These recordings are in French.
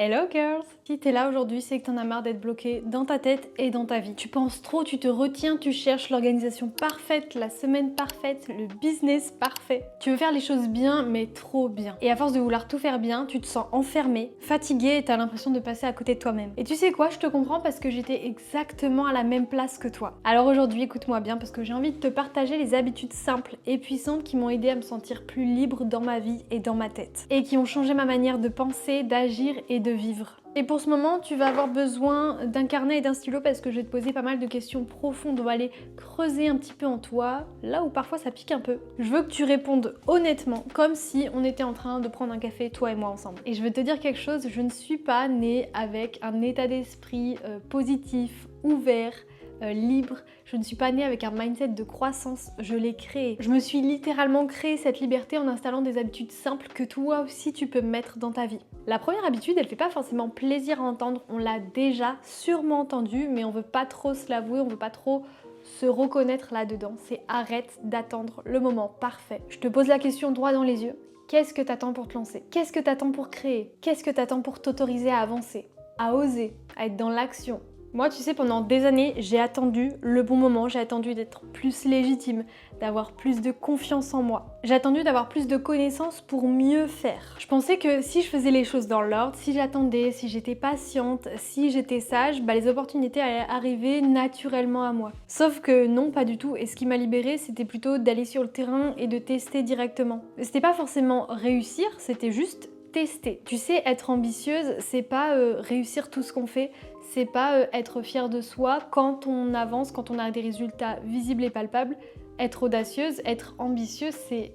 Hello girls! Si t'es là aujourd'hui, c'est que t'en as marre d'être bloqué dans ta tête et dans ta vie. Tu penses trop, tu te retiens, tu cherches l'organisation parfaite, la semaine parfaite, le business parfait. Tu veux faire les choses bien, mais trop bien. Et à force de vouloir tout faire bien, tu te sens enfermé, fatigué et t'as l'impression de passer à côté de toi-même. Et tu sais quoi, je te comprends parce que j'étais exactement à la même place que toi. Alors aujourd'hui, écoute-moi bien parce que j'ai envie de te partager les habitudes simples et puissantes qui m'ont aidé à me sentir plus libre dans ma vie et dans ma tête. Et qui ont changé ma manière de penser, d'agir et de vivre. Et pour ce moment, tu vas avoir besoin d'un carnet et d'un stylo parce que je vais te poser pas mal de questions profondes. On va aller creuser un petit peu en toi, là où parfois ça pique un peu. Je veux que tu répondes honnêtement, comme si on était en train de prendre un café, toi et moi ensemble. Et je veux te dire quelque chose, je ne suis pas née avec un état d'esprit positif, ouvert, libre. Je ne suis pas née avec un mindset de croissance, je l'ai créé. Je me suis littéralement créé cette liberté en installant des habitudes simples que toi aussi tu peux mettre dans ta vie. La première habitude, elle fait pas forcément plaisir à entendre, on l'a déjà sûrement entendu, mais on veut pas trop se l'avouer, on veut pas trop se reconnaître là-dedans. C'est arrête d'attendre le moment parfait. Je te pose la question droit dans les yeux. Qu'est-ce que t'attends pour te lancer? Qu'est-ce que t'attends pour créer? Qu'est-ce que t'attends pour t'autoriser à avancer, à oser, à être dans l'action? Moi, tu sais, pendant des années, j'ai attendu le bon moment, j'ai attendu d'être plus légitime, d'avoir plus de confiance en moi. J'ai attendu d'avoir plus de connaissances pour mieux faire. Je pensais que si je faisais les choses dans l'ordre, si j'attendais, si j'étais patiente, si j'étais sage, les opportunités allaient arriver naturellement à moi. Sauf que non, pas du tout. Et ce qui m'a libérée, c'était plutôt d'aller sur le terrain et de tester directement. C'était pas forcément réussir, c'était juste tester. Tu sais, être ambitieuse, c'est pas réussir tout ce qu'on fait, c'est pas être fier de soi quand on avance, quand on a des résultats visibles et palpables. Être audacieuse, être ambitieuse, c'est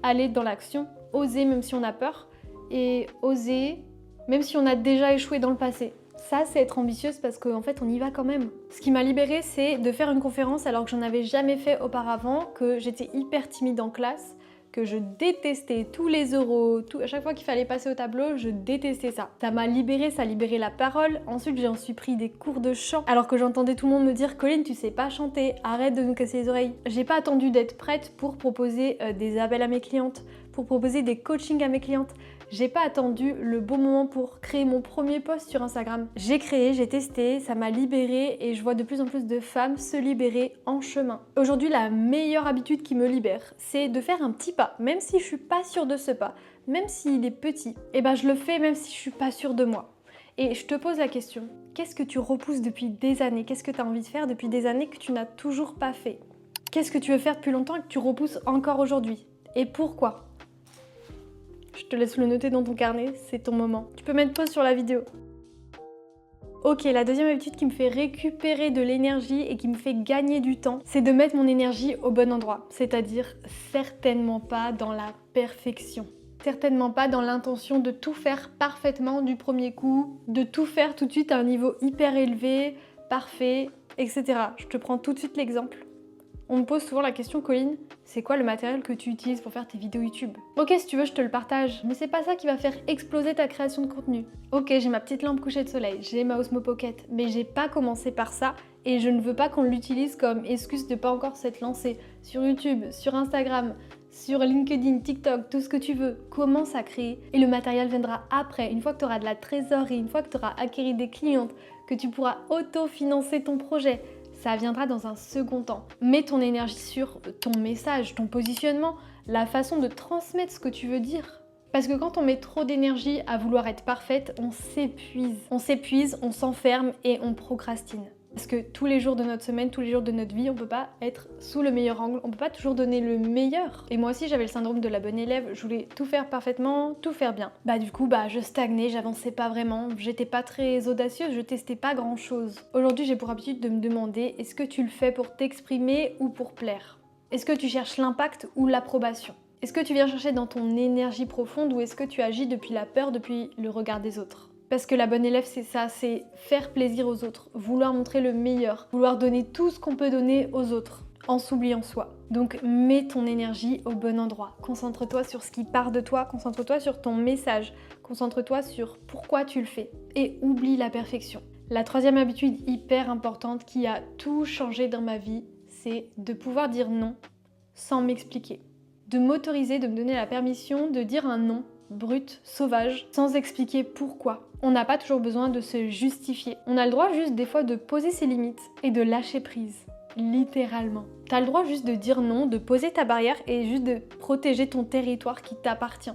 aller dans l'action, oser même si on a peur, et oser même si on a déjà échoué dans le passé. Ça, c'est être ambitieuse parce qu'en fait, on y va quand même. Ce qui m'a libérée, c'est de faire une conférence alors que j'en avais jamais fait auparavant, que j'étais hyper timide en classe, que je détestais tous les oraux, à chaque fois qu'il fallait passer au tableau, je détestais ça. Ça m'a libérée, ça a libéré la parole. Ensuite, j'en suis pris des cours de chant, alors que j'entendais tout le monde me dire « Colline, tu sais pas chanter, arrête de nous casser les oreilles ». J'ai pas attendu d'être prête pour proposer des appels à mes clientes, pour proposer des coachings à mes clientes. J'ai pas attendu le bon moment pour créer mon premier post sur Instagram. J'ai créé, j'ai testé, ça m'a libérée et je vois de plus en plus de femmes se libérer en chemin. Aujourd'hui, la meilleure habitude qui me libère, c'est de faire un petit pas, même si je suis pas sûre de ce pas, même s'il est petit. Et je le fais même si je suis pas sûre de moi. Et je te pose la question, qu'est-ce que tu repousses depuis des années? Qu'est-ce que tu as envie de faire depuis des années que tu n'as toujours pas fait? Qu'est-ce que tu veux faire depuis longtemps et que tu repousses encore aujourd'hui? Et pourquoi? Je te laisse le noter dans ton carnet, c'est ton moment. Tu peux mettre pause sur la vidéo. Ok, la deuxième habitude qui me fait récupérer de l'énergie et qui me fait gagner du temps, c'est de mettre mon énergie au bon endroit. C'est-à-dire certainement pas dans la perfection. Certainement pas dans l'intention de tout faire parfaitement du premier coup, de tout faire tout de suite à un niveau hyper élevé, parfait, etc. Je te prends tout de suite l'exemple. On me pose souvent la question, Colline, c'est quoi le matériel que tu utilises pour faire tes vidéos YouTube? Ok, si tu veux, je te le partage, mais c'est pas ça qui va faire exploser ta création de contenu. Ok, j'ai ma petite lampe coucher de soleil, j'ai ma Osmo Pocket, mais j'ai pas commencé par ça et je ne veux pas qu'on l'utilise comme excuse de pas encore s'être lancé sur YouTube, sur Instagram, sur LinkedIn, TikTok, tout ce que tu veux. Commence à créer et le matériel viendra après, une fois que tu auras de la trésorerie, une fois que tu auras acquis des clientes, que tu pourras auto-financer ton projet. Ça viendra dans un second temps. Mets ton énergie sur ton message, ton positionnement, la façon de transmettre ce que tu veux dire. Parce que quand on met trop d'énergie à vouloir être parfaite, on s'épuise. On s'épuise, on s'enferme et on procrastine. Parce que tous les jours de notre semaine, tous les jours de notre vie, on peut pas être sous le meilleur angle, on peut pas toujours donner le meilleur. Et moi aussi j'avais le syndrome de la bonne élève, je voulais tout faire parfaitement, tout faire bien. Du coup, je stagnais, j'avançais pas vraiment, j'étais pas très audacieuse, je testais pas grand chose. Aujourd'hui j'ai pour habitude de me demander, est-ce que tu le fais pour t'exprimer ou pour plaire? Est-ce que tu cherches l'impact ou l'approbation? Est-ce que tu viens chercher dans ton énergie profonde ou est-ce que tu agis depuis la peur, depuis le regard des autres? Parce que la bonne élève, c'est ça, c'est faire plaisir aux autres, vouloir montrer le meilleur, vouloir donner tout ce qu'on peut donner aux autres, en s'oubliant soi. Donc mets ton énergie au bon endroit. Concentre-toi sur ce qui part de toi, concentre-toi sur ton message, concentre-toi sur pourquoi tu le fais. Et oublie la perfection. La troisième habitude hyper importante qui a tout changé dans ma vie, c'est de pouvoir dire non sans m'expliquer. De m'autoriser, de me donner la permission de dire un non brute, sauvage, sans expliquer pourquoi. On n'a pas toujours besoin de se justifier. On a le droit juste des fois de poser ses limites et de lâcher prise. Littéralement. T'as le droit juste de dire non, de poser ta barrière et juste de protéger ton territoire qui t'appartient.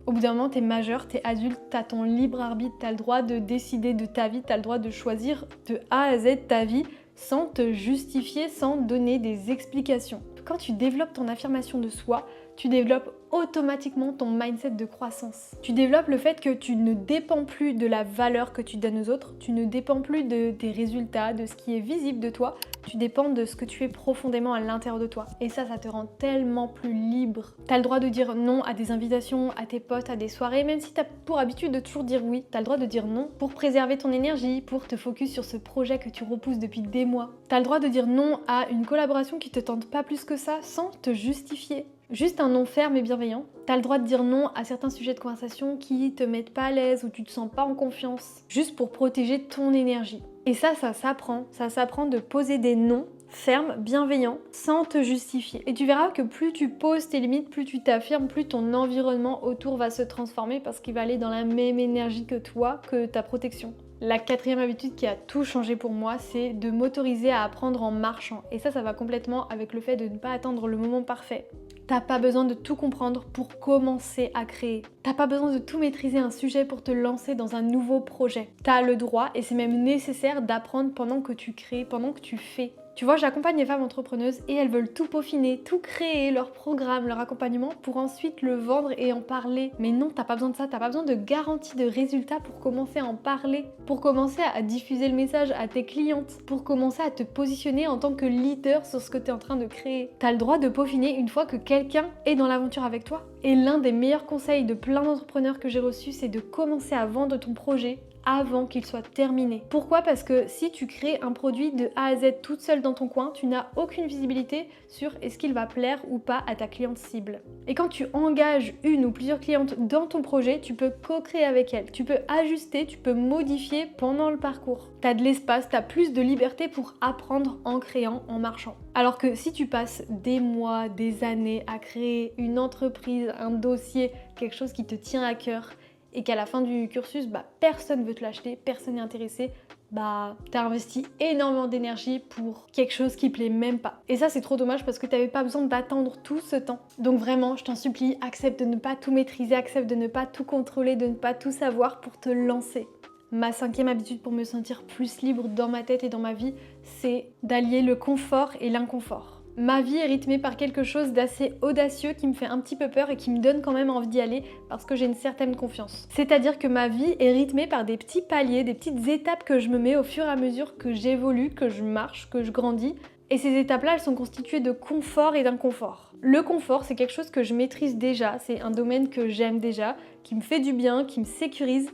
Au bout d'un moment, t'es majeur, t'es adulte, t'as ton libre arbitre, t'as le droit de décider de ta vie, t'as le droit de choisir de A à Z ta vie sans te justifier, sans donner des explications. Quand tu développes ton affirmation de soi, tu développes automatiquement ton mindset de croissance. Tu développes le fait que tu ne dépends plus de la valeur que tu donnes aux autres, tu ne dépends plus des résultats, de ce qui est visible de toi, tu dépends de ce que tu es profondément à l'intérieur de toi. Et ça te rend tellement plus libre. T'as le droit de dire non à des invitations, à tes potes, à des soirées, même si t'as pour habitude de toujours dire oui. T'as le droit de dire non pour préserver ton énergie, pour te focus sur ce projet que tu repousses depuis des mois. T'as le droit de dire non à une collaboration qui te tente pas plus que ça, sans te justifier. Juste un non ferme et bienveillant. T'as le droit de dire non à certains sujets de conversation qui te mettent pas à l'aise ou tu te sens pas en confiance, juste pour protéger ton énergie. Et ça s'apprend. Ça s'apprend de poser des noms fermes, bienveillants, sans te justifier. Et tu verras que plus tu poses tes limites, plus tu t'affirmes, plus ton environnement autour va se transformer parce qu'il va aller dans la même énergie que toi, que ta protection. La 4e habitude qui a tout changé pour moi, c'est de m'autoriser à apprendre en marchant. Et ça va complètement avec le fait de ne pas attendre le moment parfait. T'as pas besoin de tout comprendre pour commencer à créer. T'as pas besoin de tout maîtriser un sujet pour te lancer dans un nouveau projet. T'as le droit, et c'est même nécessaire, d'apprendre pendant que tu crées, pendant que tu fais. Tu vois, j'accompagne les femmes entrepreneuses et elles veulent tout peaufiner, tout créer, leur programme, leur accompagnement pour ensuite le vendre et en parler. Mais non, t'as pas besoin de ça, t'as pas besoin de garantie de résultats pour commencer à en parler, pour commencer à diffuser le message à tes clientes, pour commencer à te positionner en tant que leader sur ce que t'es en train de créer. T'as le droit de peaufiner une fois que quelqu'un est dans l'aventure avec toi. Et l'un des meilleurs conseils de plein d'entrepreneurs que j'ai reçus, c'est de commencer à vendre ton projet avant qu'il soit terminé. Pourquoi ? Parce que si tu crées un produit de A à Z toute seule dans ton coin, tu n'as aucune visibilité sur est-ce qu'il va plaire ou pas à ta cliente cible. Et quand tu engages une ou plusieurs clientes dans ton projet, tu peux co-créer avec elles, tu peux ajuster, tu peux modifier pendant le parcours. Tu as de l'espace, tu as plus de liberté pour apprendre en créant, en marchant. Alors que si tu passes des mois, des années à créer une entreprise, un dossier, quelque chose qui te tient à cœur, et qu'à la fin du cursus, personne veut te l'acheter, personne n'est intéressé, t'as investi énormément d'énergie pour quelque chose qui plaît même pas. Et ça, c'est trop dommage parce que t'avais pas besoin d'attendre tout ce temps. Donc vraiment, je t'en supplie, accepte de ne pas tout maîtriser, accepte de ne pas tout contrôler, de ne pas tout savoir pour te lancer. Ma 5e habitude pour me sentir plus libre dans ma tête et dans ma vie, c'est d'allier le confort et l'inconfort. Ma vie est rythmée par quelque chose d'assez audacieux qui me fait un petit peu peur et qui me donne quand même envie d'y aller parce que j'ai une certaine confiance. C'est-à-dire que ma vie est rythmée par des petits paliers, des petites étapes que je me mets au fur et à mesure que j'évolue, que je marche, que je grandis. Et ces étapes-là, elles sont constituées de confort et d'inconfort. Le confort, c'est quelque chose que je maîtrise déjà, c'est un domaine que j'aime déjà, qui me fait du bien, qui me sécurise,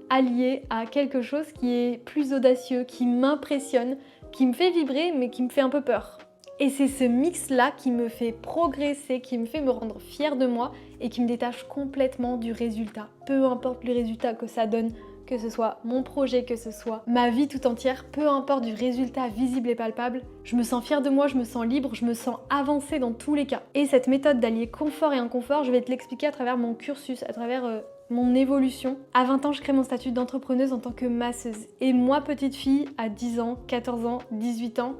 allié à quelque chose qui est plus audacieux, qui m'impressionne, qui me fait vibrer mais qui me fait un peu peur. Et c'est ce mix-là qui me fait progresser, qui me fait me rendre fière de moi et qui me détache complètement du résultat. Peu importe le résultat que ça donne, que ce soit mon projet, que ce soit ma vie tout entière, peu importe du résultat visible et palpable, je me sens fière de moi, je me sens libre, je me sens avancée dans tous les cas. Et cette méthode d'allier confort et inconfort, je vais te l'expliquer à travers mon cursus, à travers mon évolution. À 20 ans, je crée mon statut d'entrepreneuse en tant que masseuse. Et moi, petite fille, à 10 ans, 14 ans, 18 ans,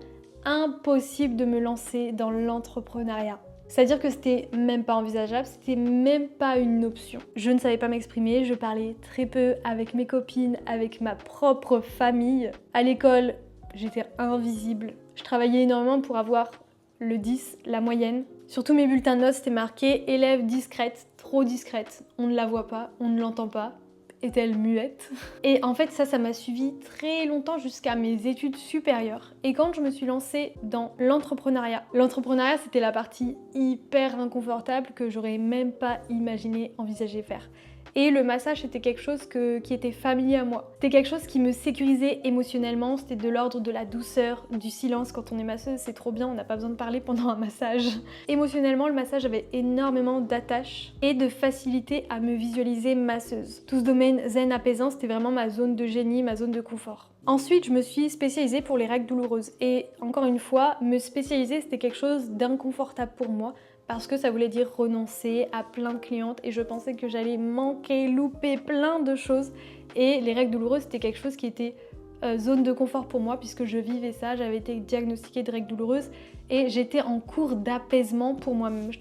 impossible de me lancer dans l'entrepreneuriat. C'est-à-dire que c'était même pas envisageable, c'était même pas une option. Je ne savais pas m'exprimer, je parlais très peu avec mes copines, avec ma propre famille. À l'école, j'étais invisible. Je travaillais énormément pour avoir le 10, la moyenne. Sur tous mes bulletins de notes, c'était marqué « élève discrète, trop discrète ». On ne la voit pas, on ne l'entend pas. Est-elle muette? Et en fait ça m'a suivi très longtemps jusqu'à mes études supérieures. Et quand je me suis lancée dans l'entrepreneuriat, c'était la partie hyper inconfortable que j'aurais même pas imaginé envisager faire. Et le massage, c'était quelque chose qui était familier à moi. C'était quelque chose qui me sécurisait émotionnellement, c'était de l'ordre de la douceur, du silence. Quand on est masseuse, c'est trop bien, on n'a pas besoin de parler pendant un massage. Émotionnellement, le massage avait énormément d'attache et de facilité à me visualiser masseuse. Tout ce domaine zen apaisant, c'était vraiment ma zone de génie, ma zone de confort. Ensuite, je me suis spécialisée pour les règles douloureuses. Et encore une fois, me spécialiser, c'était quelque chose d'inconfortable pour moi, parce que ça voulait dire renoncer à plein de clientes et je pensais que j'allais manquer, louper plein de choses. Et les règles douloureuses, c'était quelque chose qui était zone de confort pour moi puisque je vivais ça, j'avais été diagnostiquée de règles douloureuses et j'étais en cours d'apaisement pour moi-même.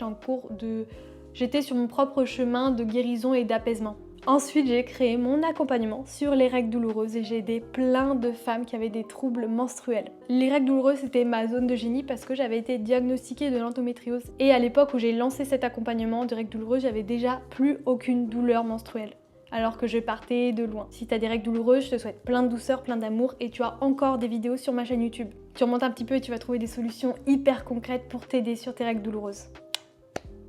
J'étais sur mon propre chemin de guérison et d'apaisement. Ensuite, j'ai créé mon accompagnement sur les règles douloureuses et j'ai aidé plein de femmes qui avaient des troubles menstruels. Les règles douloureuses, c'était ma zone de génie parce que j'avais été diagnostiquée de l'endométriose et à l'époque où j'ai lancé cet accompagnement de règles douloureuses, j'avais déjà plus aucune douleur menstruelle. Alors que je partais de loin. Si t'as des règles douloureuses, je te souhaite plein de douceur, plein d'amour et tu as encore des vidéos sur ma chaîne YouTube. Tu remontes un petit peu et tu vas trouver des solutions hyper concrètes pour t'aider sur tes règles douloureuses.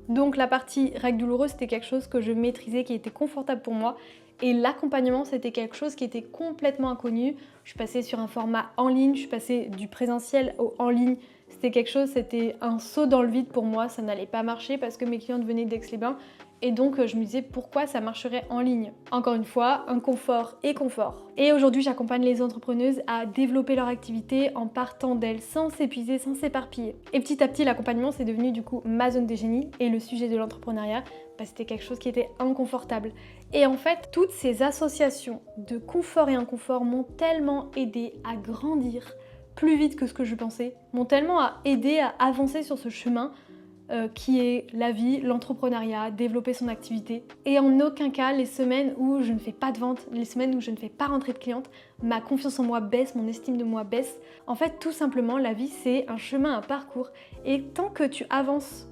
Donc la partie règles douloureuses, c'était quelque chose que je maîtrisais, qui était confortable pour moi. Et l'accompagnement, c'était quelque chose qui était complètement inconnu. Je suis passée sur un format en ligne, je suis passée du présentiel au en ligne. C'était un saut dans le vide pour moi, ça n'allait pas marcher parce que mes clientes venaient d'Aix-les-Bains. Et donc je me disais pourquoi ça marcherait en ligne. Encore une fois, un confort et confort. Et aujourd'hui j'accompagne les entrepreneuses à développer leur activité en partant d'elles sans s'épuiser, sans s'éparpiller. Et petit à petit l'accompagnement c'est devenu du coup ma zone de génie et le sujet de l'entrepreneuriat, c'était quelque chose qui était inconfortable. Et en fait toutes ces associations de confort et inconfort m'ont tellement aidé à grandir plus vite que ce que je pensais, m'ont tellement aidé à avancer sur ce chemin qui est la vie, l'entrepreneuriat, développer son activité. Et en aucun cas, les semaines où je ne fais pas de vente, les semaines où je ne fais pas rentrer de clientes, ma confiance en moi baisse, mon estime de moi baisse. En fait, tout simplement, la vie, c'est un chemin, un parcours. Et tant que tu avances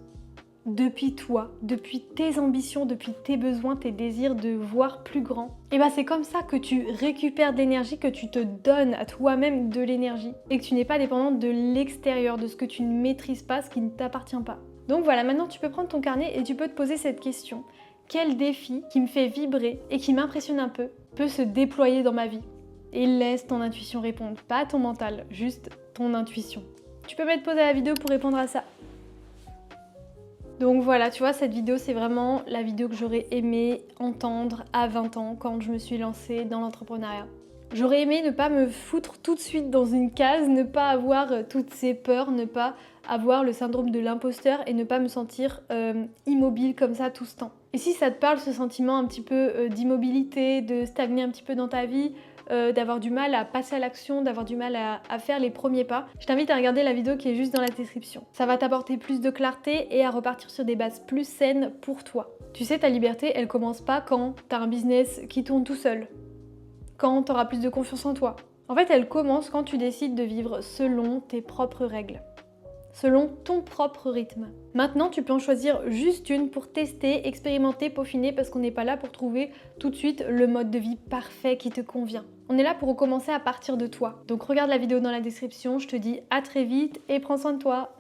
depuis toi, depuis tes ambitions, depuis tes besoins, tes désirs de voir plus grand, et c'est comme ça que tu récupères de l'énergie, que tu te donnes à toi-même de l'énergie et que tu n'es pas dépendante de l'extérieur, de ce que tu ne maîtrises pas, ce qui ne t'appartient pas. Donc voilà, maintenant tu peux prendre ton carnet et tu peux te poser cette question. Quel défi qui me fait vibrer et qui m'impressionne un peu peut se déployer dans ma vie? Et laisse ton intuition répondre, pas ton mental, juste ton intuition. Tu peux mettre pause à la vidéo pour répondre à ça. Donc voilà, tu vois, cette vidéo, c'est vraiment la vidéo que j'aurais aimé entendre à 20 ans quand je me suis lancée dans l'entrepreneuriat. J'aurais aimé ne pas me foutre tout de suite dans une case, ne pas avoir toutes ces peurs, ne pas avoir le syndrome de l'imposteur et ne pas me sentir immobile comme ça tout ce temps. Et si ça te parle, ce sentiment un petit peu d'immobilité, de stagner un petit peu dans ta vie, d'avoir du mal à passer à l'action, d'avoir du mal à faire les premiers pas, je t'invite à regarder la vidéo qui est juste dans la description. Ça va t'apporter plus de clarté et à repartir sur des bases plus saines pour toi. Tu sais, ta liberté, elle commence pas quand t'as un business qui tourne tout seul, quand t'auras plus de confiance en toi. En fait, elle commence quand tu décides de vivre selon tes propres règles, selon ton propre rythme. Maintenant, tu peux en choisir juste une pour tester, expérimenter, peaufiner, parce qu'on n'est pas là pour trouver tout de suite le mode de vie parfait qui te convient. On est là pour recommencer à partir de toi. Donc regarde la vidéo dans la description, je te dis à très vite et prends soin de toi.